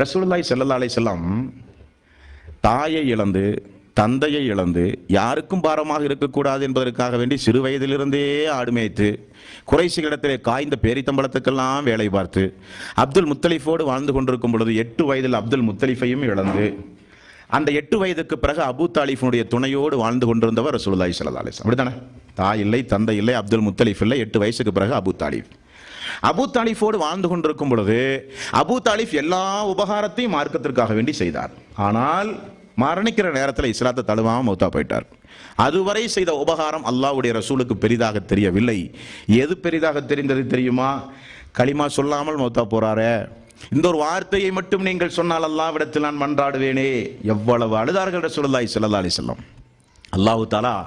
ரசூலுல்லாஹி ஸல்லல்லாஹு அலைஹி வஸல்லம் தாயை இழந்து தந்தையை இழந்து யாருக்கும் பாரமாக இருக்கக்கூடாது என்பதற்காக வேண்டி சிறு வயதிலிருந்தே ஆடு மேய்த்து குறைஷிகளிடத்திலே காய்ந்த பேரித்தம்பளத்துக்கெல்லாம் வேலை பார்த்து அப்துல் முத்தலிஃபோடு வாழ்ந்து கொண்டிருக்கும் பொழுது 8 வயதில் அப்துல் முத்தலிஃபையும் இழந்து அந்த 8 வயதுக்கு பிறகு அபூ தாலிஃபுடைய துணையோடு வாழ்ந்து கொண்டிருந்தவர் ரசூலுல்லாஹி ஸல்லல்லாஹு அலைஹி வஸல்லம். அப்படித்தானே? தாய் இல்லை, தந்தை இல்லை, அப்துல் முத்தலிஃப் இல்லை, 8 வயசுக்கு பிறகு அபூ தாலிஃப். அபூ தாலிஃபோடு வாழ்ந்து கொண்டிருக்கும் பொழுது அபூ தாலிஃப் எல்லா உபகாரத்தையும் மார்க்கத்திற்காக வேண்டி செய்தார். ஆனால் மரணிக்கிற நேரத்தில் இஸ்லாத்தை தழுவாமல் மௌத்தா போயிட்டார். அதுவரை செய்த உபகாரம் அல்லாஹ்வுடைய ரசூலுக்கு பெரிதாக தெரியவில்லை. எது பெரிதாக தெரிந்தது தெரியுமா? களிமா சொல்லாமல் மௌத்தா போறாரே, இந்த ஒரு வார்த்தையை மட்டும் நீங்கள் சொன்னால் அல்லாஹ்விடத்தில் நான் மன்றாடுவேனே. எவ்வளவு அழுதார்கள் ரசூலுல்லாஹி ஸல்லல்லாஹு அலைஹி வஸல்லம். அல்லாஹ் தஆலா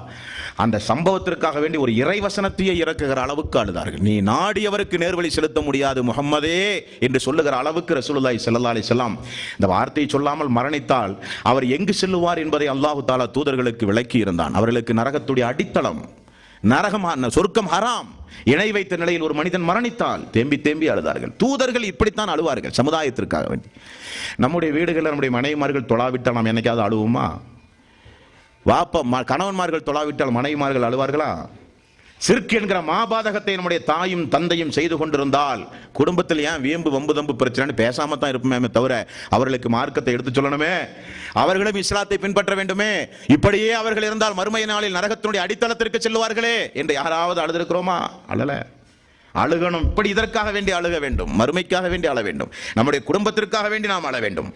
அந்த சம்பவத்திற்காக வேண்டி ஒரு இறைவசனத்தையே இறக்குகிற அளவுக்கு அழுதார்கள். நீ நாடியவருக்கு நேர்வழி செலுத்த முடியாது முஹம்மதே என்று சொல்லுகிற அளவுக்கு ரசூலுல்லாஹி ஸல்லல்லாஹு அலைஹி வஸல்லம் இந்த வார்த்தையை சொல்லாமல் மரணித்தால் அவர் எங்கு செல்லுவார் என்பதை அல்லாஹ் தஆலா தூதர்களுக்கு விளக்கி இருந்தான். அவர்களுக்கு நரகத்துடைய அடித்தளம், நரகம், சொர்க்கம் ஹராம். இணை வைத்த நிலையில் ஒரு மனிதன் மரணித்தால் தேம்பி தேம்பி அழுதார்கள். தூதர்கள் இப்படித்தான் அழுவார்கள் சமுதாயத்திற்காக வேண்டி. நம்முடைய வீடுகளில் நம்முடைய மனைவிமார்கள் தொழாவிட்டால் நாம் என்னைக்காவது அழுவோமா? கணவன்மார்கள் தொழாவிட்டால் மனைவிமார்கள் அழுவார்களா? சிறுக்கு என்கிற மாபாதகத்தை நம்முடைய தாயும் தந்தையும் செய்து கொண்டிருந்தால் குடும்பத்தில் ஏன் வீம்பு வம்பு தம்பு பிரச்சனை பேசாம தான் இருப்போமே தவிர அவர்களுக்கு மார்க்கத்தை எடுத்து சொல்லணுமே, அவர்களும் இஸ்லாத்தை பின்பற்ற வேண்டுமே. இப்படியே அவர்கள் இருந்தால் மறுமை நாளில் நரகத்தினுடைய அடித்தளத்திற்கு செல்வார்களே என்று யாராவது அழுதிருக்கிறோமா? அழல. அழுகணும். இப்படி இதற்காக வேண்டி அழுக வேண்டும், மறுமைக்காக வேண்டி அழ வேண்டும், நம்முடைய குடும்பத்திற்காக வேண்டி நாம் அழ வேண்டும்.